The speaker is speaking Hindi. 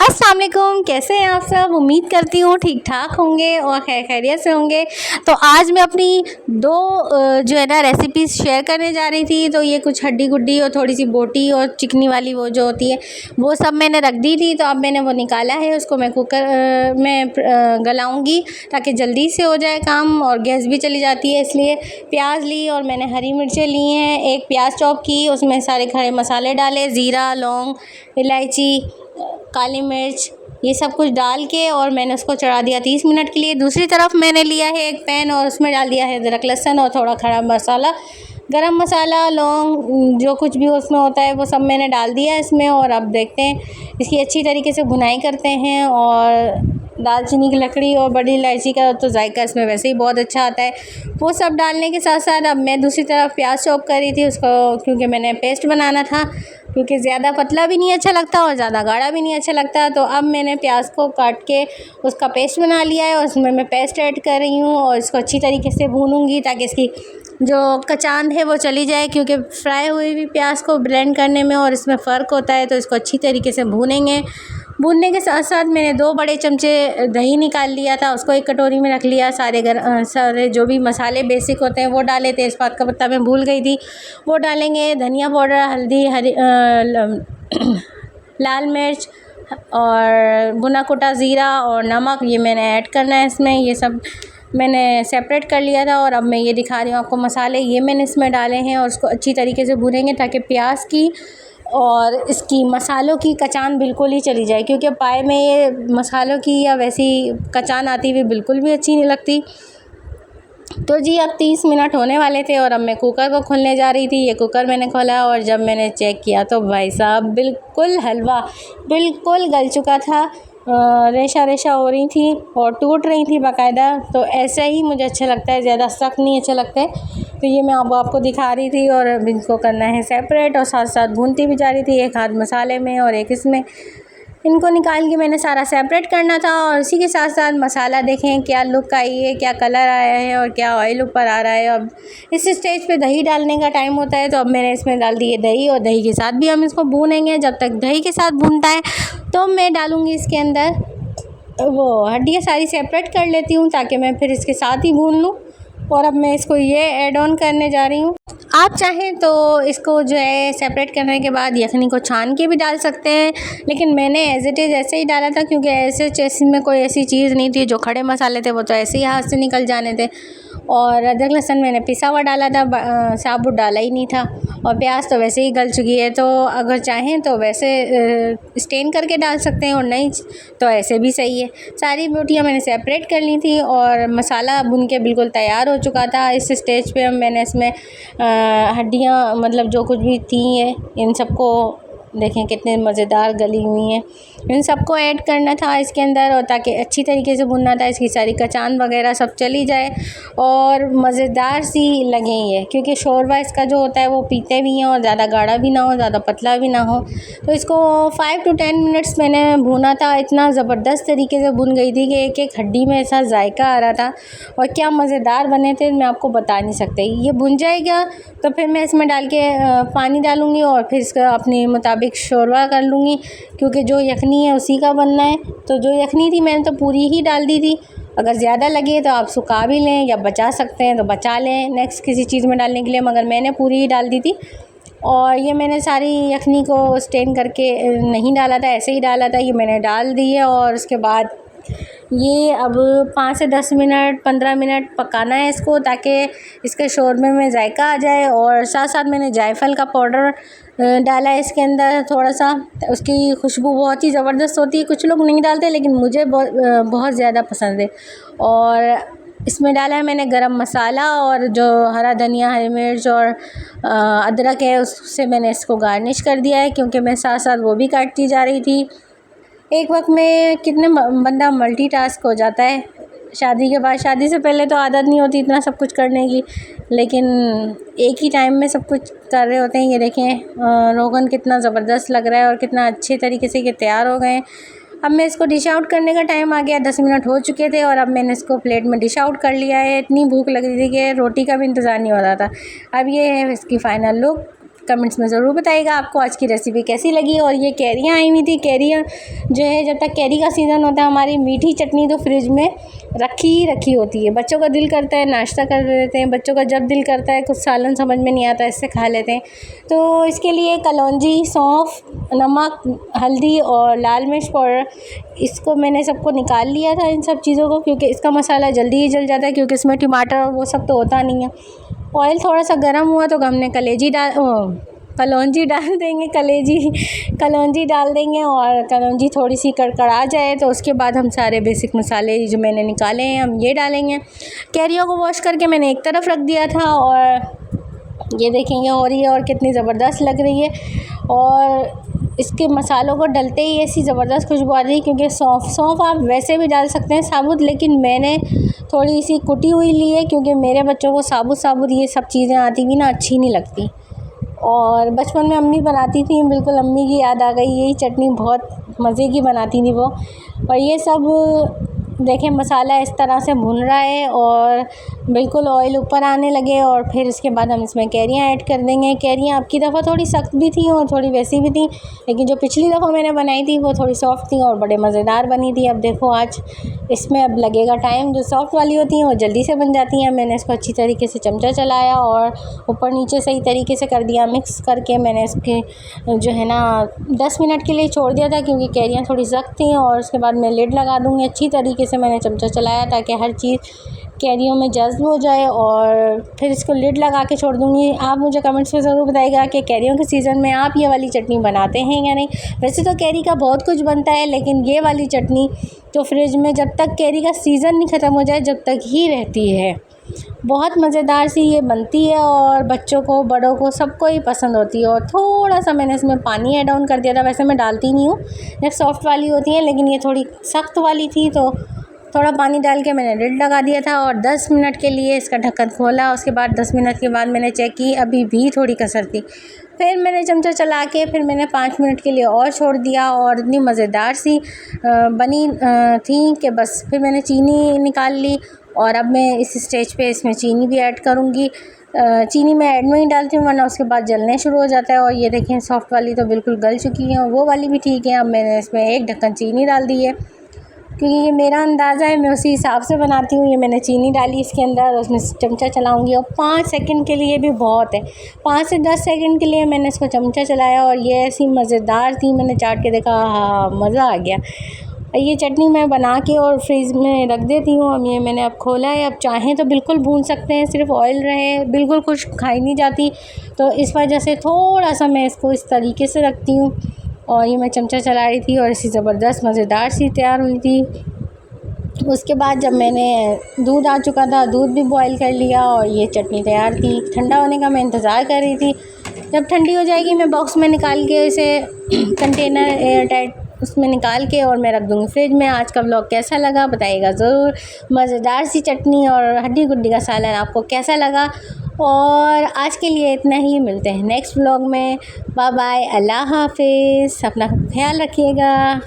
अस्सलाम वालेकुम, कैसे हैं आप सब। उम्मीद करती हूँ ठीक ठाक होंगे और खैर खैरियत से होंगे। तो आज मैं अपनी दो जो है ना रेसिपीज़ शेयर करने जा रही थी। तो ये कुछ हड्डी गुड्डी और थोड़ी सी बोटी और चिकनी वाली वो जो होती है वो सब मैंने रख दी थी। तो अब मैंने वो निकाला है, उसको मैं कुकर में गलाऊँगी ताकि जल्दी से हो जाए काम और गैस भी चली जाती है। इसलिए प्याज ली और मैंने हरी मिर्चें ली हैं, एक प्याज चॉप की, उसमें सारे खड़े मसाले डाले, ज़ीरा, लौंग, इलायची, काली मिर्च, ये सब कुछ डाल के और मैंने उसको चढ़ा दिया 30 मिनट के लिए। दूसरी तरफ मैंने लिया है एक पैन और उसमें डाल दिया है अदरक लहसुन और थोड़ा खड़ा मसाला, गरम मसाला, लौंग, जो कुछ भी उसमें होता है वो सब मैंने डाल दिया है इसमें। और अब देखते हैं इसकी अच्छी तरीके से भुनाई करते हैं। और दालचीनी की लकड़ी और बड़ी इलायची का तो जायका इसमें वैसे ही बहुत अच्छा आता है। वो सब डालने के साथ साथ अब मैं दूसरी तरफ प्याज चॉप कर रही थी उसको, क्योंकि मैंने पेस्ट बनाना था, क्योंकि ज़्यादा पतला भी नहीं अच्छा लगता और ज़्यादा गाढ़ा भी नहीं अच्छा लगता। तो अब मैंने प्याज को काट के उसका पेस्ट बना लिया है और उसमें मैं पेस्ट ऐड कर रही हूँ और इसको अच्छी तरीके से भूनूंगी ताकि इसकी जो कचान है वो चली जाए, क्योंकि फ्राई हुई हुई प्याज को ब्लेंड करने में और इसमें फ़र्क होता है। तो इसको अच्छी तरीके से भूनेंगे। भूनने के साथ साथ मैंने 2 बड़े चमचे दही निकाल लिया था, उसको एक कटोरी में रख लिया। सारे जो भी मसाले बेसिक होते हैं वो डाले, तेज़पात का पत्ता मैं भूल गई थी वो डालेंगे, धनिया पाउडर, हल्दी, लाल मिर्च और भुना कुटा ज़ीरा और नमक, ये मैंने ऐड करना है इसमें। ये सब मैंने सेपरेट कर लिया था और अब मैं ये दिखा रही हूँ आपको मसाले, ये मैंने इसमें डाले हैं और उसको अच्छी तरीके से भूनेंगे ताकि प्याज की और इसकी मसालों की कचान बिल्कुल ही चली जाए, क्योंकि पाए में ये मसालों की या वैसी कचान आती हुई बिल्कुल भी अच्छी नहीं लगती। तो जी अब 30 मिनट होने वाले थे और अब मैं कुकर को खोलने जा रही थी। ये कुकर मैंने खोला और जब मैंने चेक किया तो भाई साहब बिल्कुल हलवा बिल्कुल गल चुका था। रेशा रेशा हो रही थी और टूट रही थी बाकायदा। तो ऐसा ही मुझे अच्छा लगता है, ज़्यादा सख्त नहीं अच्छा लगता है। तो ये मैं अब आपको दिखा रही थी और अब इनको करना है सेपरेट और साथ साथ भूनती भी जा रही थी, एक हाथ मसाले में और एक इसमें। इनको निकाल के मैंने सारा सेपरेट करना था और इसी के साथ साथ मसाला देखें क्या लुक आई है, क्या कलर आया है और क्या ऑयल ऊपर आ रहा है। अब इस स्टेज पे दही डालने का टाइम होता है, तो अब मैंने इसमें डाल दिए दही और दही के साथ भी हम इसको भूनेंगे। जब तक दही के साथ भूनता है तो मैं डालूँगी इसके अंदर वो हड्डियाँ सारी सेपरेट कर लेती हूँ ताकि मैं फिर इसके साथ ही भून लूँ। और अब मैं इसको ये ऐड ऑन करने जा रही हूँ। आप चाहें तो इसको जो है सेपरेट करने के बाद यखनी को छान के भी डाल सकते हैं, लेकिन मैंने एज इट इज़ ऐसे ही डाला था, क्योंकि ऐसे में कोई ऐसी चीज़ नहीं थी। जो खड़े मसाले थे वो तो ऐसे ही हाथ से निकल जाने थे। और अदरक लहसुन मैंने पिसा हुआ डाला था, साबुत डाला ही नहीं था। और प्याज तो वैसे ही गल चुकी है, तो अगर चाहें तो वैसे स्टेन करके डाल सकते हैं और नहीं तो ऐसे भी सही है। सारी बोटियाँ मैंने सेपरेट कर ली थी और मसाला भुन के बिल्कुल तैयार हो चुका था। इस स्टेज पे मैंने इसमें हड्डियाँ मतलब जो कुछ भी थी हैं इन सबको देखें कितने मज़ेदार गली हुई हैं, इन सबको ऐड करना था इसके अंदर और ताकि अच्छी तरीके से भुनना था, इसकी सारी कचान वगैरह सब चली जाए और मज़ेदार सी लगे ये। क्योंकि शोरबा इसका जो होता है वो पीते भी हैं और ज़्यादा गाढ़ा भी ना हो, ज़्यादा पतला भी ना हो। तो इसको 5 to 10 मिनट्स मैंने भुना था। इतना ज़बरदस्त तरीके से भुन गई थी कि एक एक हड्डी में ऐसा जायका आ रहा था और क्या मज़ेदार बने थे मैं आपको बता नहीं सकते। ये भुन जाएगा तो फिर मैं इसमें डाल के पानी डालूँगी और फिर इसका अपने मुताबिक शोरबा कर लूँगी, क्योंकि जो यखनी है उसी का बनना है। तो जो यखनी थी मैंने तो पूरी ही डाल दी थी। अगर ज़्यादा लगे तो आप सुखा भी लें या बचा सकते हैं तो बचा लें नेक्स्ट किसी चीज़ में डालने के लिए, मगर मैंने पूरी ही डाल दी थी। और ये मैंने सारी यखनी को स्टेन करके नहीं डाला था, ऐसे ही डाला था। ये मैंने डाल दी है और उसके बाद ये अब 5 से 10 मिनट 15 मिनट पकाना है इसको, ताकि इसके शोरबे में जायका आ जाए। और साथ साथ मैंने जायफल का पाउडर डाला है इसके अंदर थोड़ा सा, उसकी खुशबू बहुत ही ज़बरदस्त होती है। कुछ लोग नहीं डालते लेकिन मुझे बहुत ज़्यादा पसंद है। और इसमें डाला है मैंने गरम मसाला और जो हरा धनिया, हरी मिर्च और अदरक है उससे मैंने इसको गार्निश कर दिया है, क्योंकि मैं साथ साथ वो भी काटती जा रही थी। एक वक्त में कितने बंदा मल्टीटास्क हो जाता है शादी के बाद। शादी से पहले तो आदत नहीं होती इतना सब कुछ करने की, लेकिन एक ही टाइम में सब कुछ कर रहे होते हैं। ये देखें रोगन कितना ज़बरदस्त लग रहा है और कितना अच्छे तरीके से ये तैयार हो गए हैं। अब मैं इसको डिश आउट करने का टाइम आ गया, 10 मिनट हो चुके थे और अब मैंने इसको प्लेट में डिश आउट कर लिया है। इतनी भूख लग रही थी कि रोटी का भी इंतज़ार नहीं हो रहा था। अब ये है इसकी फ़ाइनल लुक। कमेंट्स में ज़रूर बताइएगा आपको आज की रेसिपी कैसी लगी। और ये कैरियाँ आई हुई थी, कैरियाँ जो है जब तक कैरी का सीज़न होता है हमारी मीठी चटनी तो फ्रिज में रखी होती है। बच्चों का दिल करता है नाश्ता कर लेते हैं, बच्चों का जब दिल करता है कुछ सालन समझ में नहीं आता इससे खा लेते हैं। तो इसके लिए कलौंजी, सौंफ, नमक, हल्दी और लाल मिर्च पाउडर, इसको मैंने सबको निकाल लिया था इन सब चीज़ों को, क्योंकि इसका मसाला जल्दी ही जल जाता है क्योंकि इसमें टमाटर और वो सब तो होता नहीं है। ऑयल थोड़ा सा गर्म हुआ तो हमने कलौंजी डाल देंगे, कलौंजी डाल देंगे और कलौंजी थोड़ी सी कड़कड़ा जाए तो उसके बाद हम सारे बेसिक मसाले जो मैंने निकाले हैं हम ये डालेंगे। कैरियों को वॉश करके मैंने एक तरफ रख दिया था और ये देखेंगे हो रही है और कितनी ज़बरदस्त लग रही है। और इसके मसालों को डलते ही ऐसी ज़बरदस्त खुशबू आ रही है, क्योंकि सौंफ आप वैसे भी डाल सकते हैं साबुत, लेकिन मैंने थोड़ी सी कुटी हुई ली है क्योंकि मेरे बच्चों को साबुत ये सब चीज़ें आती भी ना अच्छी नहीं लगती। और बचपन में अम्मी बनाती थी, बिल्कुल अम्मी की याद आ गई। यही चटनी बहुत मज़े की बनाती थी वो। और ये सब देखें मसाला इस तरह से भुन रहा है और बिल्कुल ऑयल ऊपर आने लगे और फिर इसके बाद हम इसमें कैरियाँ ऐड कर देंगे। कैरियाँ अब की दफ़ा थोड़ी सख्त भी थी और थोड़ी वैसी भी थी, लेकिन जो पिछली दफ़ा मैंने बनाई थी वो थोड़ी सॉफ्ट थी और बड़े मज़ेदार बनी थी। अब देखो आज इसमें अब लगेगा टाइम, जो सॉफ्ट वाली होती हैं वो जल्दी से बन जाती हैं। मैंने इसको अच्छी तरीके से चमचा चलाया और ऊपर नीचे सही तरीके से कर दिया, मिक्स करके मैंने इसके जो है ना 10 मिनट के लिए छोड़ दिया था क्योंकि कैरियाँ थोड़ी सख्त थी। और उसके बाद मैं लिड लगा दूँगी। अच्छी तरीके से मैंने चमचा चलाया ताकि हर चीज़ कैरियों में जज़्ब हो जाए और फिर इसको लिड लगा के छोड़ दूँगी। आप मुझे कमेंट्स में ज़रूर बताइएगा कि कैरियों के सीज़न में आप ये वाली चटनी बनाते हैं या नहीं। वैसे तो कैरी का बहुत कुछ बनता है, लेकिन ये वाली चटनी तो फ्रिज में जब तक कैरी का सीज़न नहीं ख़त्म हो जाए जब तक ही रहती है। बहुत मज़ेदार सी ये बनती है और बच्चों को, बड़ों को, सबको ही पसंद होती है। और थोड़ा सा मैंने इसमें पानी ऐड ऑन कर दिया था, वैसे मैं डालती नहीं हूँ जब सॉफ्ट वाली होती है, लेकिन ये थोड़ी सख्त वाली थी तो थोड़ा पानी डाल के मैंने लिड लगा दिया था और 10 मिनट के लिए इसका ढक्कन खोला। उसके बाद 10 मिनट के बाद मैंने चेक की, अभी भी थोड़ी कसर थी। फिर मैंने चमचा चला के फिर मैंने 5 मिनट के लिए और छोड़ दिया और इतनी मज़ेदार सी बनी थी कि बस फिर मैंने चीनी निकाल ली। और अब मैं इस स्टेज पे इसमें चीनी भी ऐड करूँगी। चीनी मैं ऐड में ही डालती हूँ वरना उसके बाद जलने शुरू हो जाता है। और ये देखें सॉफ्ट वाली तो बिल्कुल गल चुकी है और वो वाली भी ठीक है। अब मैंने इसमें एक ढक्कन चीनी डाल दी है क्योंकि ये मेरा अंदाज़ा है, मैं उसी हिसाब से बनाती हूँ। ये मैंने चीनी डाली इसके अंदर और उसमें चमचा चलाऊँगी और 5 सेकंड के लिए भी बहुत है, 5 से 10 सेकंड के लिए मैंने इसको चमचा चलाया और ये ऐसी मज़ेदार थी। मैंने चाट के देखा, हाँ मज़ा आ गया। ये चटनी मैं बना के और फ्रीज़ में रख देती हूँ। अब ये मैंने अब खोला है, अब चाहें तो बिल्कुल भून सकते हैं, सिर्फ ऑयल रहे, बिल्कुल कुछ खाई नहीं जाती, तो इस वजह से थोड़ा सा मैं इसको इस तरीके से रखती हूँ। और ये मैं चमचा चला रही थी और ऐसी ज़बरदस्त मज़ेदार सी तैयार हुई थी। उसके बाद जब मैंने दूध आ चुका था, दूध भी बॉईल कर लिया और ये चटनी तैयार थी। ठंडा होने का मैं इंतज़ार कर रही थी, जब ठंडी हो जाएगी मैं बॉक्स में निकाल के इसे कंटेनर एयर टाइट उसमें निकाल के और मैं रख दूँगी फ्रिज में। आज का व्लॉग कैसा लगा बताइएगा ज़रूर। मज़ेदार सी चटनी और हड्डी गुड्डी का सालन आपको कैसा लगा। और आज के लिए इतना ही, मिलते हैं नेक्स्ट व्लॉग में। बाय बाय, अल्लाह हाफिज़, अपना ख्याल रखिएगा।